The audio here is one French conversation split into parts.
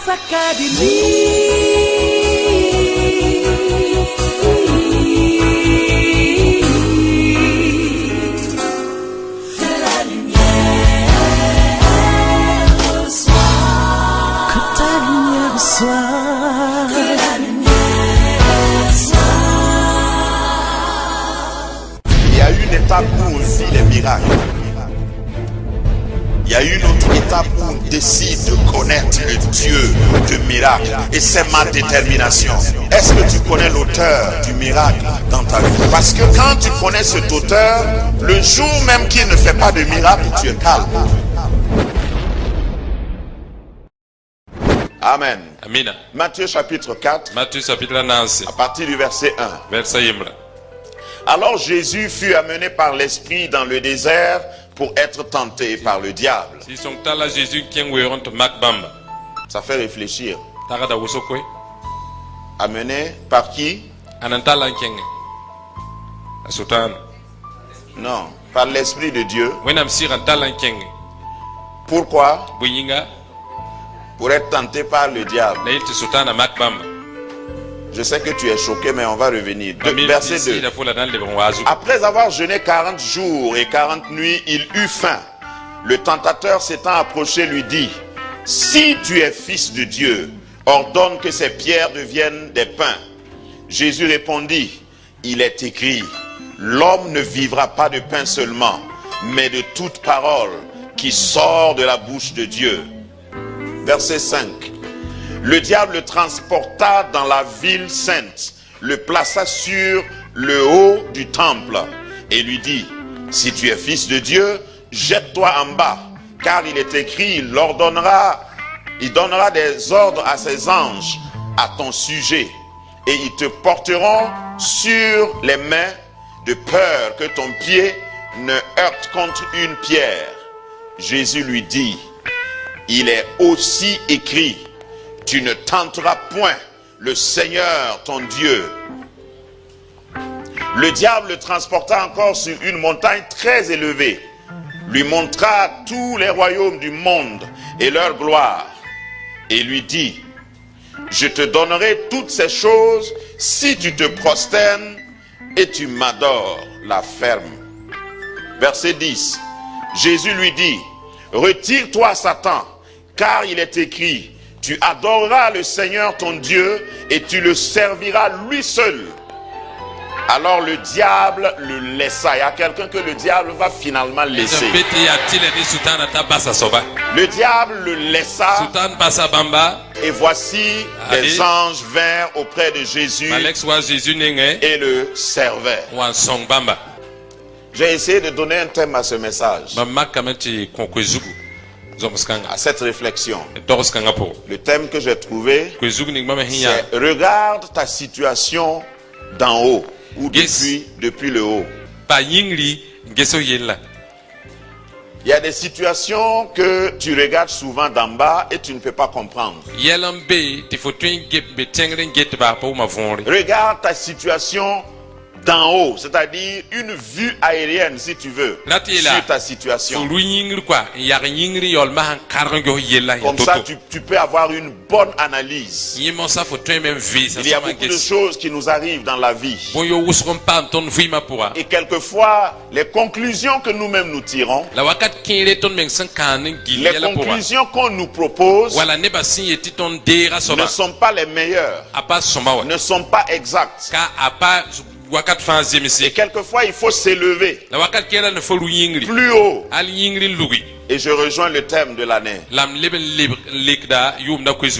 Il y a une étape où on vit les miracles. Il y a une autre étape où on décide de connaître le Dieu de miracles. Et c'est ma détermination. Est-ce que tu connais l'auteur du miracle dans ta vie? Parce que quand tu connais cet auteur, le jour même qu'il ne fait pas de miracle, tu es calme. Amen. Amina. Matthieu chapitre 4, Matthieu chapitre 9. à partir du verset 1. Verset 1. Alors Jésus fut amené par l'Esprit dans le désert pour être tenté par le diable. Si son tala Jésus qui est Macbamba. Ça fait réfléchir. Tarada Wosokwe. Amené par qui? Anantala Nkenge. Asutan. Non, par l'Esprit de Dieu. Wenam Sir Antala Nkenge. Pourquoi? Buyinga. Pour être tenté par le diable. Naïti Sultana Macbamba. Je sais que tu es choqué, mais on va revenir. Verset 2. Après avoir jeûné 40 jours et 40 nuits, il eut faim. Le tentateur s'étant approché lui dit: si tu es fils de Dieu, ordonne que ces pierres deviennent des pains. Jésus répondit: il est écrit, l'homme ne vivra pas de pain seulement, mais de toute parole qui sort de la bouche de Dieu. Verset 5. Le diable le transporta dans la ville sainte, le plaça sur le haut du temple et lui dit: si tu es fils de Dieu, jette-toi en bas, car il est écrit, il donnera des ordres à ses anges à ton sujet, et ils te porteront sur les mains, de peur que ton pied ne heurte contre une pierre. Jésus lui dit: il est aussi écrit, tu ne tenteras point le Seigneur ton Dieu. Le diable le transporta encore sur une montagne très élevée, lui montra tous les royaumes du monde et leur gloire, et lui dit: je te donnerai toutes ces choses si tu te prosternes et tu m'adores. La ferme. Verset 10. Jésus lui dit: retire-toi, Satan, car il est écrit, tu adoreras le Seigneur ton Dieu et tu le serviras lui seul. Alors le diable le laissa. Il y a quelqu'un que le diable va finalement laisser. Le diable le laissa. Et voici des anges vinrent auprès de Jésus et le servaient. J'ai essayé de donner un thème à ce message, à cette réflexion. Le thème que j'ai trouvé, c'est regarde ta situation d'en haut ou depuis le haut. Il y a des situations que tu regardes souvent d'en bas et tu ne peux pas comprendre. Regarde ta situation d'en haut, c'est-à-dire une vue aérienne si tu veux sur ta situation. Comme ça tu peux avoir une bonne analyse. Il y a beaucoup de choses qui nous arrivent dans la vie. Et quelquefois, les conclusions que nous-mêmes nous tirons, les conclusions qu'on nous propose ne sont pas les meilleures, ne sont pas exactes. Et quelquefois il faut s'élever plus haut. Et je rejoins le thème de l'année.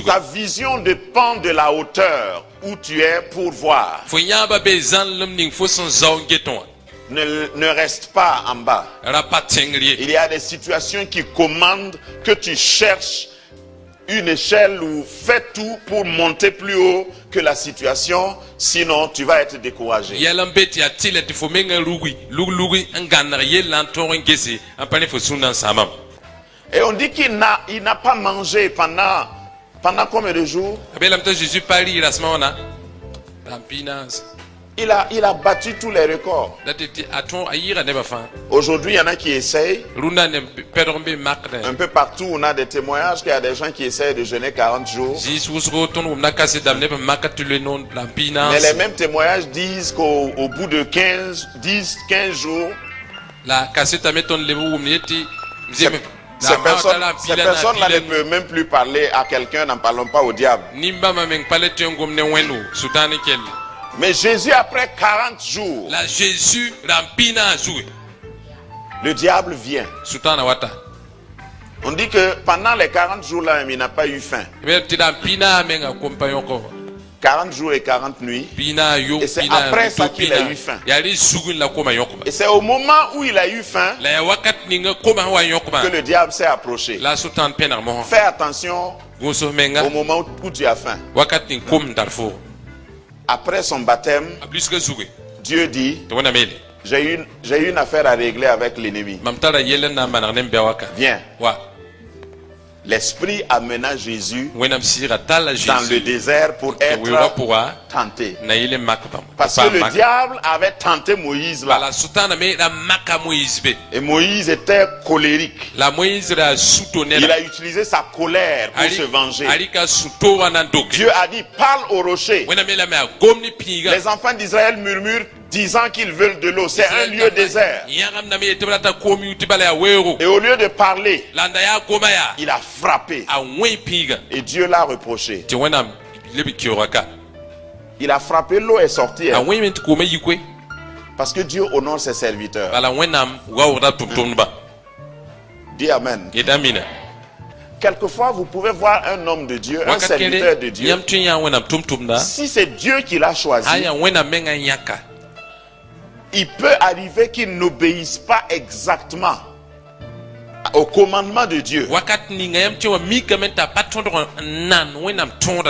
Ta vision dépend de la hauteur où tu es pour voir. Ne reste pas en bas. Il y a des situations qui commandent que tu cherches une échelle ou fais tout pour monter plus haut que la situation, sinon tu vas être découragé. Et on dit qu'il n'a pas mangé pendant Il a battu tous les records. Aujourd'hui, il y en a qui essayent. Un peu partout, on a des témoignages qu'il y a des gens qui essayent de jeûner 40 jours. Mais les mêmes témoignages disent qu'au bout de 15 jours, ces personnes-là ne peuvent même plus parler à quelqu'un, n'en parlons pas au diable. Mais Jésus, après 40 jours, le diable vient. On dit que pendant les 40 jours-là, il n'a pas eu faim. 40 jours et 40 nuits. Et c'est après ça qu'il a eu faim. Et c'est au moment où il a eu faim que le diable s'est approché. Fais attention au moment où tu as faim. Après son baptême, Dieu dit, j'ai une affaire à régler avec l'ennemi. Viens. L'Esprit amena Jésus dans le désert pour être tenté. Parce que le diable avait tenté Moïse là. Et Moïse était colérique. Il a utilisé sa colère pour se venger. Dieu a dit, parle au rocher. Les enfants d'Israël murmurent, disant qu'ils veulent de l'eau. C'est un lieu désert. Et au lieu de parler, il a frappé. Et Dieu l'a reproché. Il a frappé, l'eau est sortie. Parce que Dieu honore ses serviteurs. Dis Amen. Quelquefois, vous pouvez voir un homme de Dieu, un serviteur de Dieu. Si c'est Dieu qui l'a choisi, il peut arriver qu'il n'obéisse pas exactement au commandement de Dieu.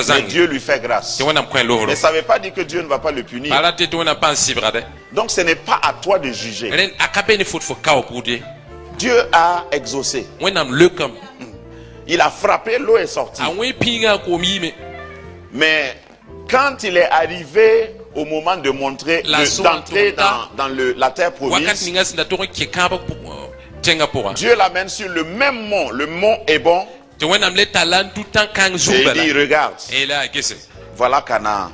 Mais Dieu lui fait grâce. Mais ça ne veut pas dire que Dieu ne va pas le punir. Donc ce n'est pas à toi de juger. Dieu a exaucé. Il a frappé, l'eau est sortie. Mais quand il est arrivé au moment de montrer, d'entrer dans la terre promise, Dieu l'amène sur le même mont, le mont Hébron. Et il dit, regarde, voilà Canaan,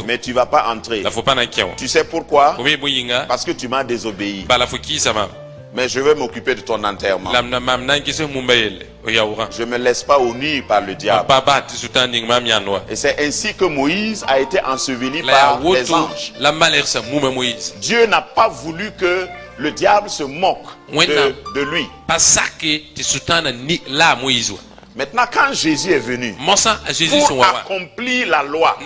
mais tu ne vas pas entrer. Tu sais pourquoi? Parce que tu m'as désobéi. Mais je vais m'occuper de ton enterrement. Je ne me laisse pas unir par le diable. Et c'est ainsi que Moïse a été enseveli par les anges. Dieu n'a pas voulu que le diable se moque de lui. Maintenant, quand Jésus est venu pour accomplir la loi,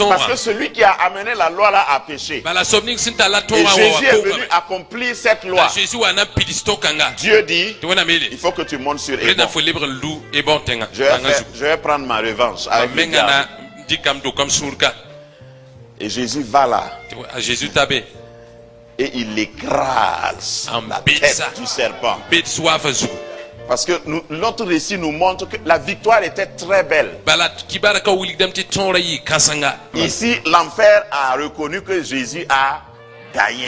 parce que celui qui a amené la loi là a péché, et Jésus est venu accomplir cette loi, Dieu dit, il faut que tu montes sur Hébron. Je vais prendre ma revanche avec le diable. Et Jésus va là. Et il écrase la tête du serpent. Parce que notre récit nous montre que la victoire était très belle. Ici, l'enfer a reconnu que Jésus a gagné.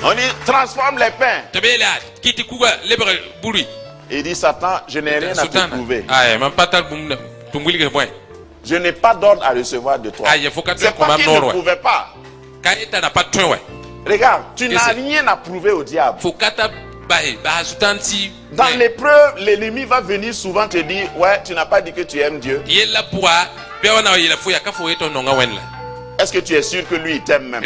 On dit, transforme les pains. Il dit, Satan, je n'ai rien à te prouver. Je n'ai pas d'ordre à recevoir de toi. C'est pas qu'il ne pouvait pas. Regarde, tu n'as rien à prouver au diable. Dans l'épreuve, l'ennemi va venir souvent te dire, ouais, tu n'as pas dit que tu aimes Dieu. Est-ce que tu es sûr que lui il t'aime même?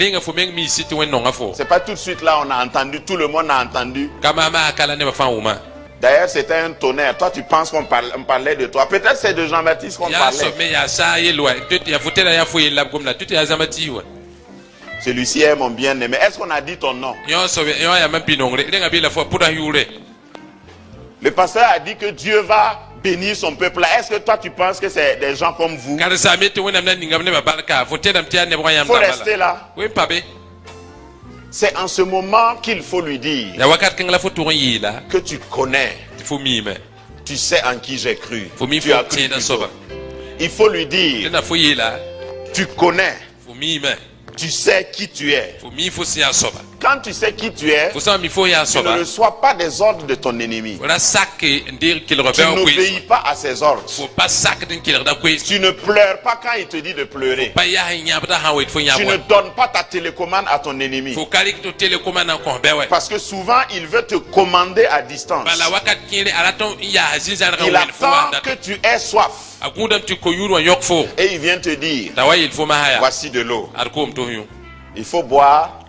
C'est pas tout de suite là on a entendu, tout le monde a entendu. D'ailleurs c'était un tonnerre. Toi tu penses qu'on parlait de toi. Peut-être c'est de Jean-Baptiste qu'on parlait. Celui-ci est mon bien-aimé. Est-ce qu'on a dit ton nom? Le pasteur a dit que Dieu va bénir son peuple. Est-ce que toi tu penses que c'est des gens comme vous? Il faut rester là. C'est en ce moment qu'il faut lui dire que tu connais. Tu sais en qui j'ai cru. Tu as cru. il faut lui dire, tu connais, tu sais qui tu es. Quand tu sais qui tu es, tu ne reçois pas des ordres de ton ennemi. Tu n'obéis pas à ses ordres. Tu ne pleures pas quand il te dit de pleurer. Tu ne donnes pas ta télécommande à ton ennemi. Parce que souvent, il veut te commander à distance. Il attend que tu aies soif. Et il vient te dire, voici de l'eau. Il faut boire.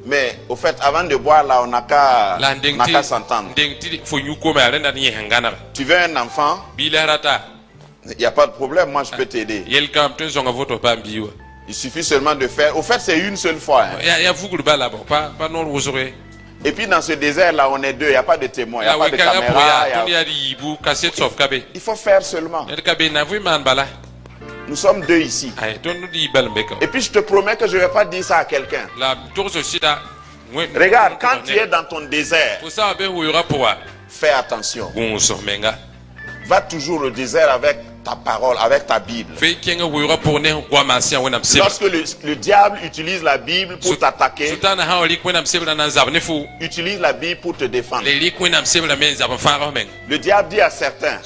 Mais au fait, avant de boire là, on n'a qu'à s'entendre. Tu veux un enfant? Il n'y a pas de problème, moi je peux t'aider. Il suffit seulement de faire. Au fait, c'est une seule fois. Hein. Et puis dans ce désert là, on est deux, il n'y a pas de témoin, il n'y a pas de caméra. Il faut faire seulement. Nous sommes deux ici. Et puis je te promets que je ne vais pas dire ça à quelqu'un. Regarde, quand tu es dans ton désert, fais attention. Va toujours au désert avec ta parole, avec ta Bible. Lorsque le diable utilise la Bible pour t'attaquer, utilise la Bible pour te défendre. Le diable dit à certains,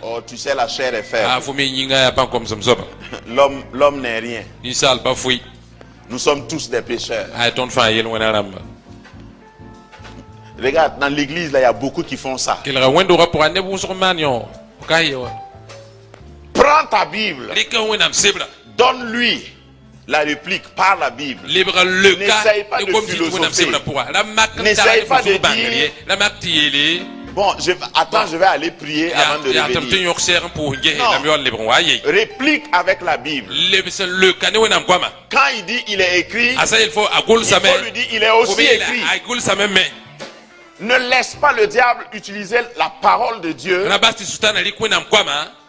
oh, tu sais, la chair est faible. L'homme n'est rien. Nous sommes tous des pécheurs. Regarde, dans l'église, là, il y a beaucoup qui font ça. Prends ta Bible. Donne-lui la réplique par la Bible. N'essaye pas de philosopher. N'essaye pas de dire, bon, attends, je vais aller prier avant de revenir. Non. Réplique avec la Bible. Quand il dit il est écrit, il faut lui dire il est aussi écrit. Ne laisse pas le diable utiliser la parole de Dieu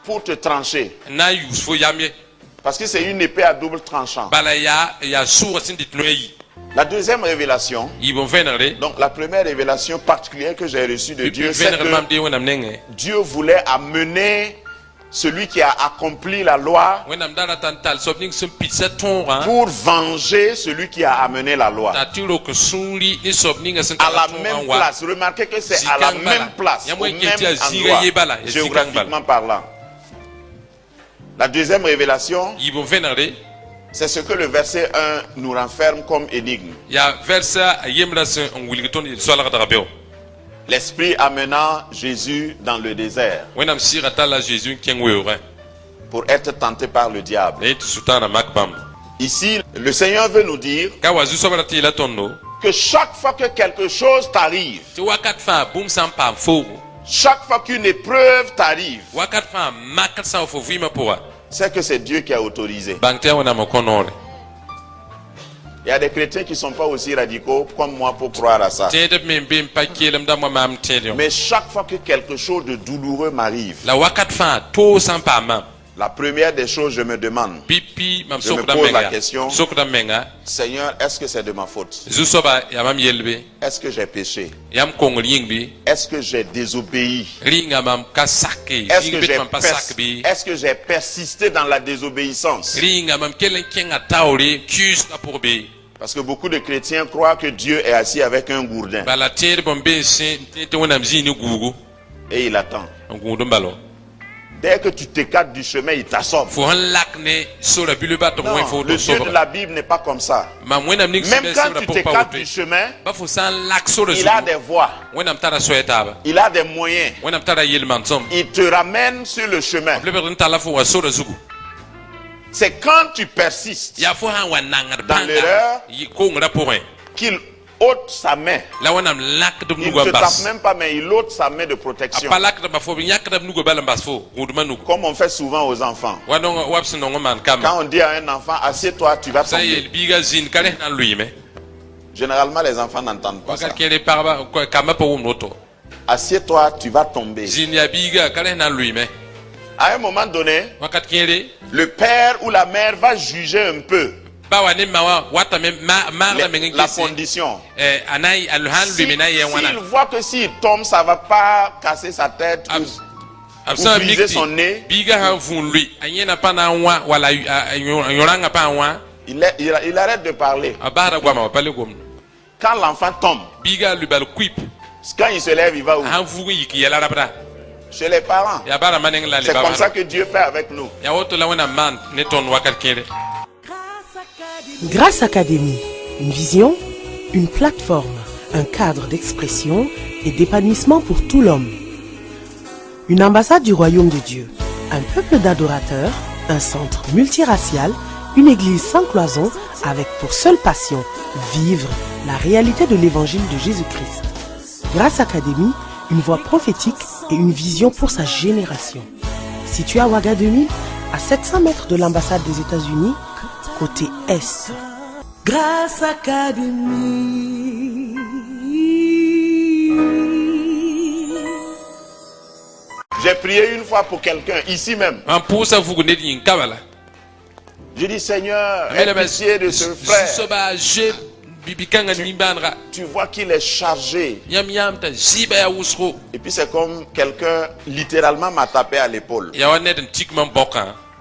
pour te trancher. Parce que c'est une épée à double tranchant. La deuxième révélation, donc la première révélation particulière que j'ai reçue de Dieu, c'est que Dieu voulait amener celui qui a accompli la loi pour venger celui qui a amené la loi. À la même place. Remarquez que c'est à la même place, au même endroit, géographiquement parlant. La deuxième révélation, c'est ce que le verset 1 nous renferme comme énigme. L'Esprit amenant Jésus dans le désert pour être tenté par le diable. Ici, le Seigneur veut nous dire que chaque fois que quelque chose t'arrive, chaque fois qu'une épreuve t'arrive, c'est que c'est Dieu qui a autorisé. Il y a des chrétiens qui ne sont pas aussi radicaux comme moi pour croire à ça. Mais chaque fois que quelque chose de douloureux m'arrive, la première des choses, je me demande, je me pose la question, Seigneur, est-ce que c'est de ma faute? Est-ce que j'ai péché? Est-ce que j'ai désobéi? Est-ce que j'ai persisté dans la désobéissance? Parce que beaucoup de chrétiens croient que Dieu est assis avec un gourdin. Et il attend. Dès que tu t'écartes du chemin, il t'assomme. Non, le Dieu de la Bible n'est pas comme ça. Même quand tu t'écartes du chemin, il a des voies. Il a des moyens. Il te ramène sur le chemin. C'est quand tu persistes dans l'erreur qu'il ôte sa main. Il ne te tape même pas, mais il ôte sa main de protection. Comme on fait souvent aux enfants. Quand on dit à un enfant, assieds-toi, tu vas tomber. Généralement, les enfants n'entendent pas ça. Assieds-toi, tu vas tomber. À un moment donné, le père ou la mère va juger un peu la condition. S'il voit que s'il tombe, ça ne va pas casser sa tête, Utiliser son nez. Il arrête de parler. Quand l'enfant tombe, quand il se lève, il va où? Chez les parents. C'est comme ça que Dieu fait avec nous. Grâce Académie, une vision, une plateforme, un cadre d'expression et d'épanouissement pour tout l'homme. Une ambassade du royaume de Dieu, un peuple d'adorateurs, un centre multiracial, une église sans cloison avec pour seule passion vivre la réalité de l'évangile de Jésus-Christ. Grâce Académie, une voix prophétique et une vision pour sa génération. Situé à Ouagadougou, à 700 mètres de l'ambassade des États-Unis, côté Est. Grâce Académie. J'ai prié une fois pour quelqu'un, ici même. J'ai dit, Seigneur, aie pitié de ce frère. Tu vois qu'il est chargé. Et puis c'est comme quelqu'un littéralement m'a tapé à l'épaule.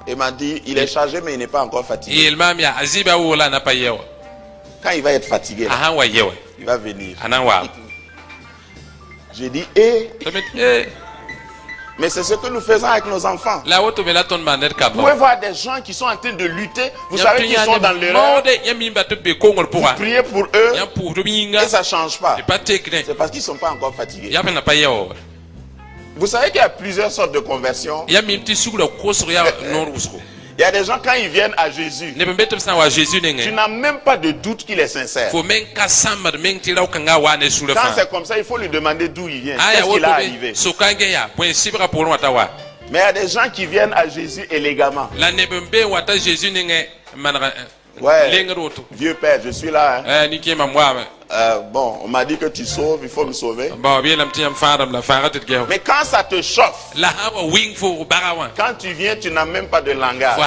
Et m'a dit, il est chargé mais il n'est pas encore fatigué. Quand il va être fatigué, là, il va venir. J'ai dit, mais c'est ce que nous faisons avec nos enfants. Vous pouvez voir des gens qui sont en train de lutter. Vous savez qu'ils sont dans l'erreur. Vous priez pour eux et ça ne change pas. C'est parce qu'ils ne sont pas encore fatigués. Vous savez qu'il y a plusieurs sortes de conversions. Il y a des gens, quand ils viennent à Jésus, tu n'as même pas de doute qu'il est sincère. Quand c'est comme ça, il faut lui demander d'où il vient. Qu'est-ce qu'il a arrivé? Mais il y a des gens qui viennent à Jésus élégamment. Ouais, vieux père, je suis là. Bon, on m'a dit que tu sauves, il faut me sauver. Mais quand ça te chauffe, quand tu viens, tu n'as même pas de langage.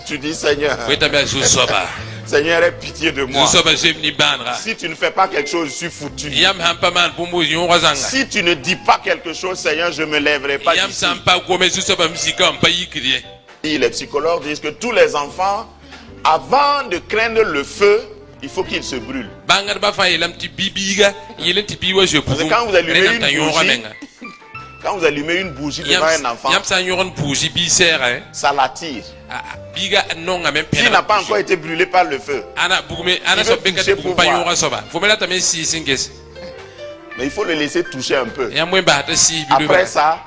Tu dis, Seigneur, Seigneur, aie pitié de moi. Si tu ne fais pas quelque chose, je suis foutu. Si tu ne dis pas quelque chose, Seigneur, je ne me lèverai pas d'ici. Les psychologues disent que tous les enfants, avant de craindre le feu, il faut qu'ils se brûlent. Parce que quand vous allumez une bougie devant un enfant, ça l'attire. S'il n'a pas encore été brûlé par le feu, mais il faut le laisser toucher un peu. Après ça,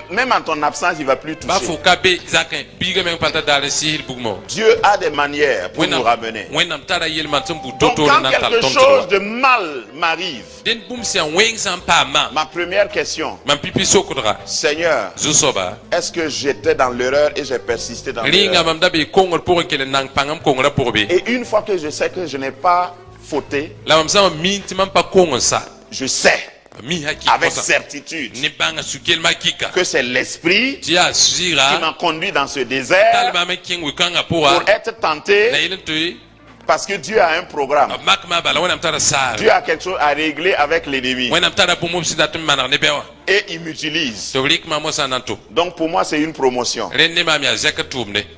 même en ton absence, il ne va plus toucher. Dieu a des manières pour nous ramener. Donc quand quelque chose de mal m'arrive, ma première question, Seigneur, est-ce que j'étais dans l'erreur et j'ai persisté dans l'erreur? Et une fois que je sais que je n'ai pas fauté, je sais avec certitude que c'est l'esprit qui m'a conduit dans ce désert pour être tenté, parce que Dieu a un programme. Dieu a quelque chose à régler avec l'ennemi et il m'utilise. Donc pour moi c'est une promotion.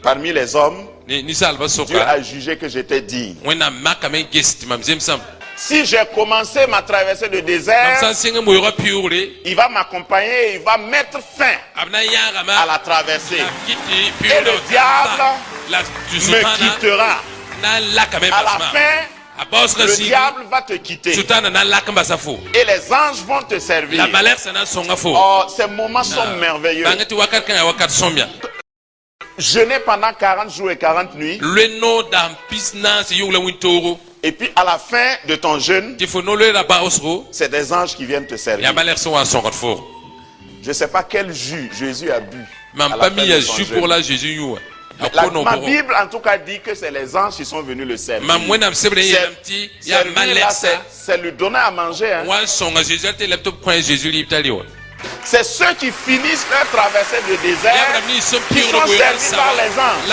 Parmi les hommes, Dieu a jugé que j'étais digne. Si j'ai commencé ma traversée de désert, il va m'accompagner, il va mettre fin à la traversée. Et le diable me quittera. À la fin, le diable va te quitter. Et les anges vont te servir. Oh, ces moments sont merveilleux. Jeûner pendant 40 jours et 40 nuits. Et puis à la fin de ton jeûne, c'est des anges qui viennent te servir. Je ne sais pas quel jus Jésus a bu. Ma Bible en tout cas dit que c'est les anges qui sont venus le servir. C'est lui donner à manger. Hein. C'est ceux qui finissent leur traversée de désert qui sont servis par les anges.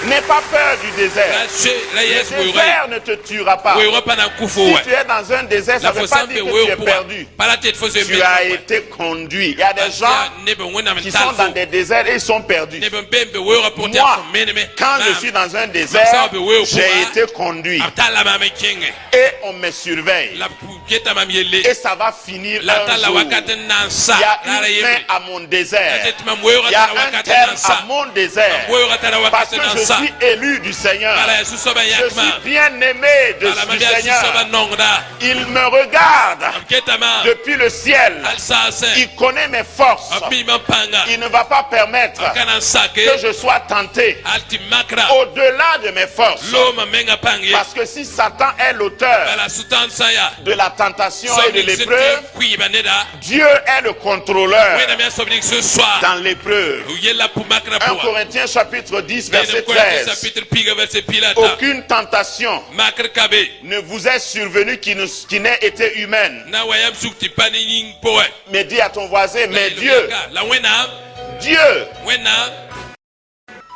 N'aie pas peur du désert. Le désert ne te tuera pas. Si tu es dans un désert, ça ne veut pas dire que tu es perdu. Tu as été conduit. Il y a des gens qui sont dans des déserts et ils sont perdus. Moi, quand je suis dans un désert, j'ai été conduit. Et on me surveille. Et ça va finir un jour. Il y a une fin à mon désert. Il y a un terme à mon désert. Parce que je suis élu du Seigneur. Je suis bien aimé du Seigneur. Il me regarde depuis le ciel. Il connaît mes forces. Il ne va pas permettre que je sois tenté au-delà de mes forces. Parce que si Satan est l'auteur de la tentation et de l'épreuve, Dieu est le contrôleur dans l'épreuve. 1 Corinthiens chapitre 10 verset 13. Aucune tentation ne vous est survenue qui n'ait été humaine. Mais dis à ton voisin, mais Dieu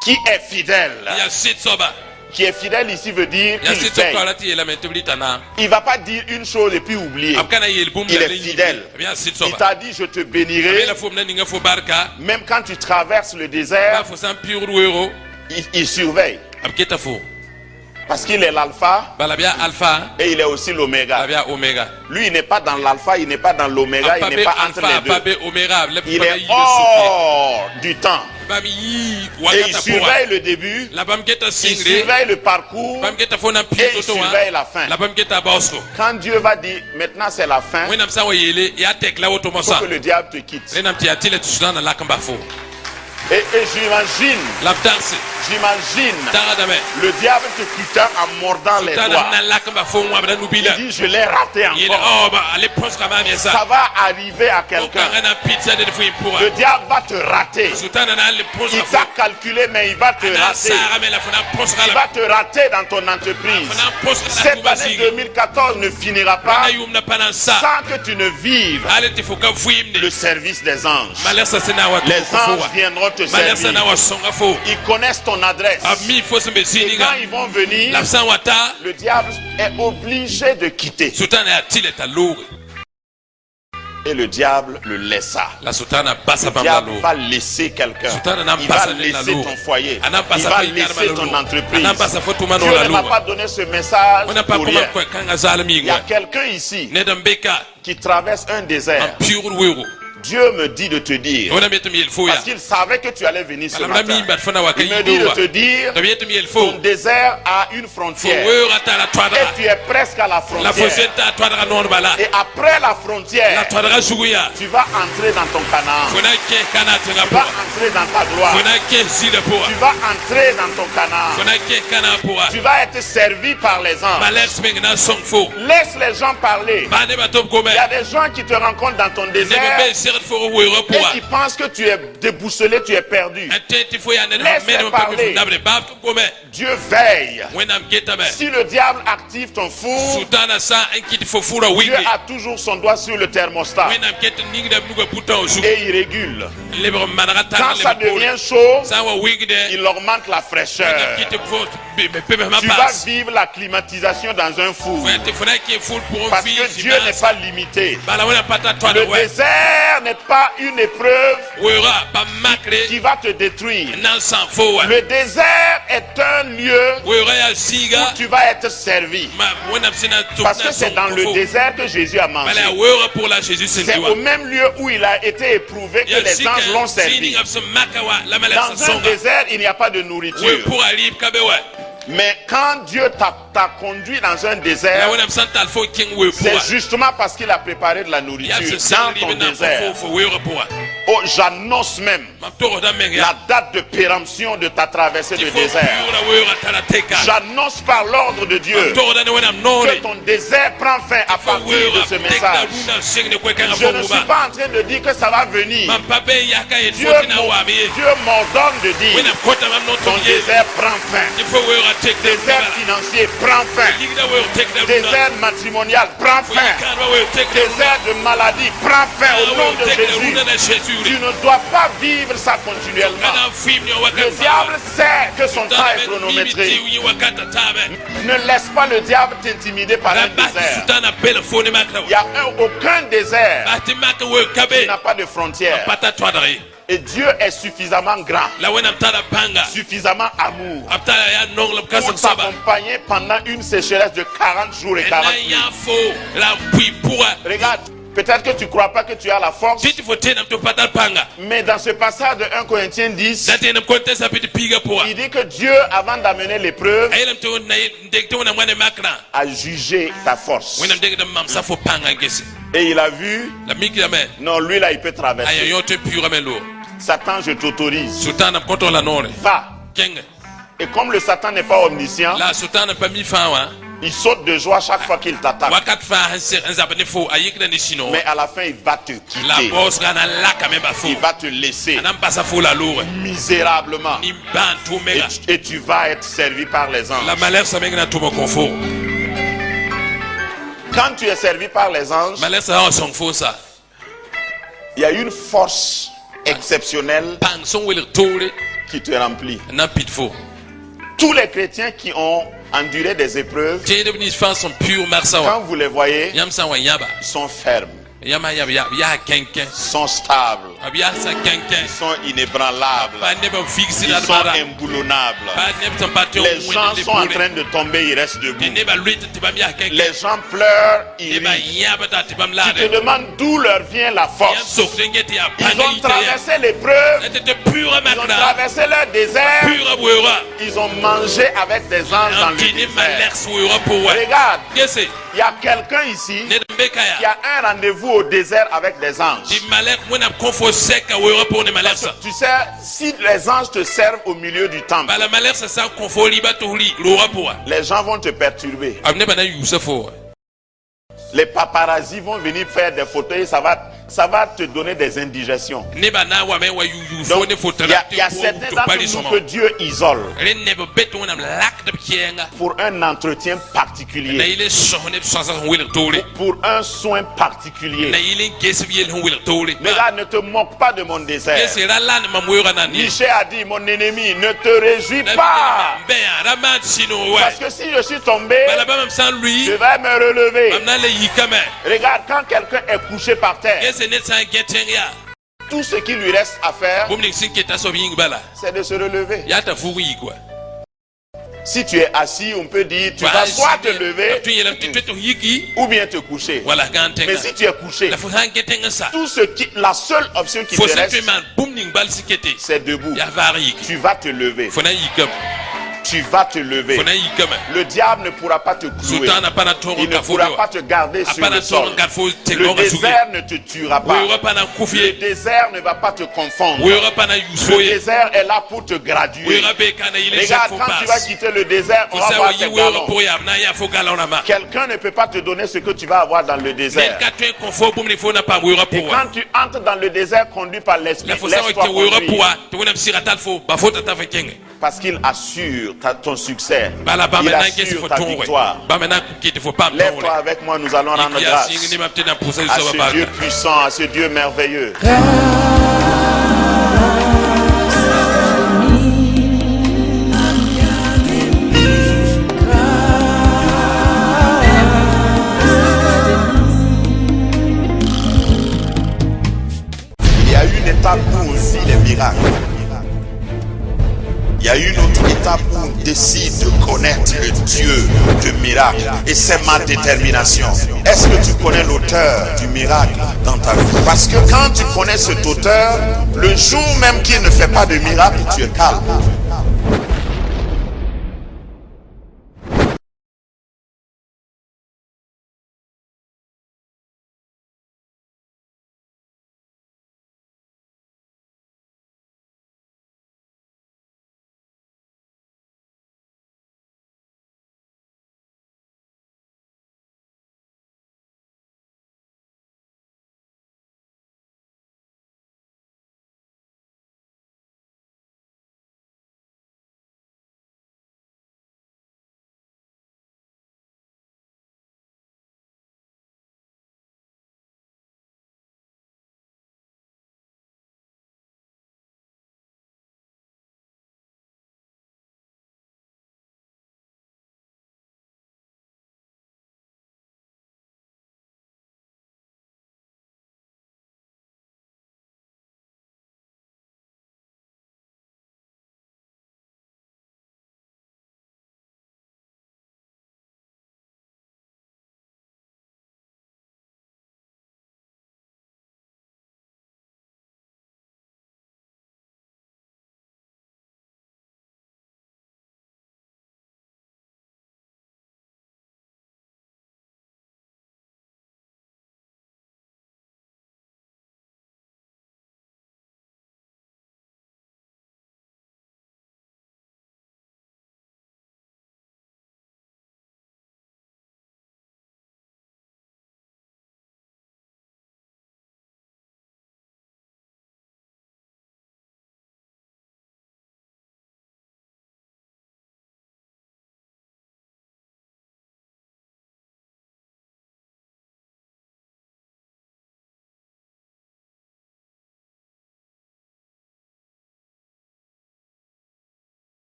qui est fidèle. Qui est fidèle ici veut dire qu'il paye. Il ne va pas dire une chose et puis oublier. Il est fidèle. Il t'a dit je te bénirai. Même quand tu traverses le désert, il surveille. Parce qu'il est l'alpha et il est aussi l'oméga. Lui il n'est pas dans l'alpha, il n'est pas dans l'oméga, il n'est pas entre les deux. Il est hors du temps. Et il surveille le début, il surveille le parcours et il surveille la fin. Quand Dieu va dire maintenant c'est la fin, il faut que le diable te quitte. Et j'imagine le diable te quittant en mordant les doigts. Il dit je l'ai raté encore. Ça va arriver à quelqu'un. Le diable va te rater. Il t'a calculé mais il va te rater. Il va te rater dans ton entreprise. Cette année 2014 ne finira pas sans que tu ne vives le service des anges. Les anges viendront te servir. Ils connaissent ton adresse. Et quand ils vont venir, le diable est obligé de quitter. Et le diable le laissa. Le diable va laisser quelqu'un. Il va laisser ton foyer. Il va laisser ton entreprise. Dieu ne m'a pas donné ce message pour rien. Il y a quelqu'un ici qui traverse un désert. Dieu me dit de te dire, parce qu'il savait que tu allais venir ce matin. Il me dit de te dire, ton désert a une frontière. Et tu es presque à la frontière. Et après la frontière, tu vas entrer dans ton Canaan. Tu vas entrer dans ta gloire. Tu vas entrer dans ton Canaan. Tu vas être servi par les anges. Laisse les gens parler. Il y a des gens qui te rencontrent dans ton désert et qui pensent que tu es déboussolé, tu es perdu. Laisse-les parler. Dieu veille. Si le diable active ton four, Dieu a toujours son doigt sur le thermostat et il régule. Quand ça devient chaud, il augmente la fraîcheur. Tu vas vivre la climatisation dans un four parce que Dieu n'est pas limité. Le désert n'est pas une épreuve qui va te détruire. Le désert est un lieu où tu vas être servi. Parce que c'est dans le désert que Jésus a mangé. C'est au même lieu où il a été éprouvé que les anges l'ont servi. Dans un désert, il n'y a pas de nourriture. Mais quand Dieu t'a conduit dans un désert, c'est justement parce qu'il a préparé de la nourriture dans ton désert. Oh, j'annonce même la date de péremption de ta traversée de désert. J'annonce par l'ordre de Dieu que ton désert prend fin à partir de ce message. Je ne suis pas en train de dire que ça va venir. Dieu m'ordonne de dire ton désert prend fin. Désert financier prend fin. Désert matrimonial prend fin. désert de maladie, prends fin au nom de Jésus. Tu ne dois pas vivre ça continuellement. Le diable sait que son temps est chronométré. Ne laisse pas le diable t'intimider par un désert. Il n'y a aucun désert qui n'a pas de frontières. Et Dieu est suffisamment grand, suffisamment amour pour t'accompagner pendant une sécheresse de 40 jours et 40 nuits. Regarde, peut-être que tu ne crois pas que tu as la force, mais dans ce passage de 1 Corinthiens 10, il dit que Dieu, avant d'amener l'épreuve, a jugé ta force. Et il a vu, non, lui là, il peut traverser. Satan, je t'autorise. Va. Et comme le Satan n'est pas omniscient, il saute de joie chaque fois qu'il t'attaque. Mais à la fin, il va te quitter. Il va te laisser misérablement. Et tu vas être servi par les anges. Quand tu es servi par les anges, il y a une force exceptionnelle qui te remplit. Tous les chrétiens qui ont enduré des épreuves, quand vous les voyez, sont fermes, sont stables, sont inébranlables, ils sont imboulonnables. Les gens sont en train de tomber, ils restent debout. Les gens pleurent, ils rient. Tu te demandes d'où leur vient la force. Ils ont traversé l'épreuve, ils ont traversé leur désert, ils ont mangé avec des anges dans le désert. Regarde, il y a quelqu'un ici qui a un rendez-vous au désert avec des anges. Tu sais, si les anges te servent au milieu du temple, les gens vont te perturber. Les paparazzis vont venir faire des photos et ça va te donner des indigestions. Donc, il y a certains d'entre nous que Dieu isole pour un entretien particulier, pour un soin particulier. Mais là, ne te moque pas de mon désert. Michel a dit, mon ennemi, ne te réjouis pas. Parce que si je suis tombé, je vais me relever. Regarde, quand quelqu'un est couché par terre, tout ce qui lui reste à faire, c'est de se relever. Si tu es assis, on peut dire tu vas soit te lever ou bien te coucher. Mais si tu es couché, la seule option qui te reste, c'est debout. Tu vas te lever. Tu vas te lever. Le diable ne pourra pas te clouer. Il ne pourra pas te garder sur le sol. Le désert ne te tuera pas. Le désert ne va pas te confondre. Le désert est là pour te graduer. Regarde, quand tu vas quitter le désert, on va voir tes galons. Quelqu'un ne peut pas te donner ce que tu vas avoir dans le désert. Et quand tu entres dans le désert conduit par l'esprit, laisse-toi conduire. Parce qu'il assure ton succès. Il assure ta victoire. Lève-toi avec moi, nous allons rendre grâce à ce Dieu puissant, à ce Dieu merveilleux. Il y a une étape où aussi les miracles. Il y a une autre étape où on décide de connaître le Dieu de miracle. Et c'est ma détermination. Est-ce que tu connais l'auteur du miracle dans ta vie? Parce que quand tu connais cet auteur, le jour même qu'il ne fait pas de miracle, tu es calme.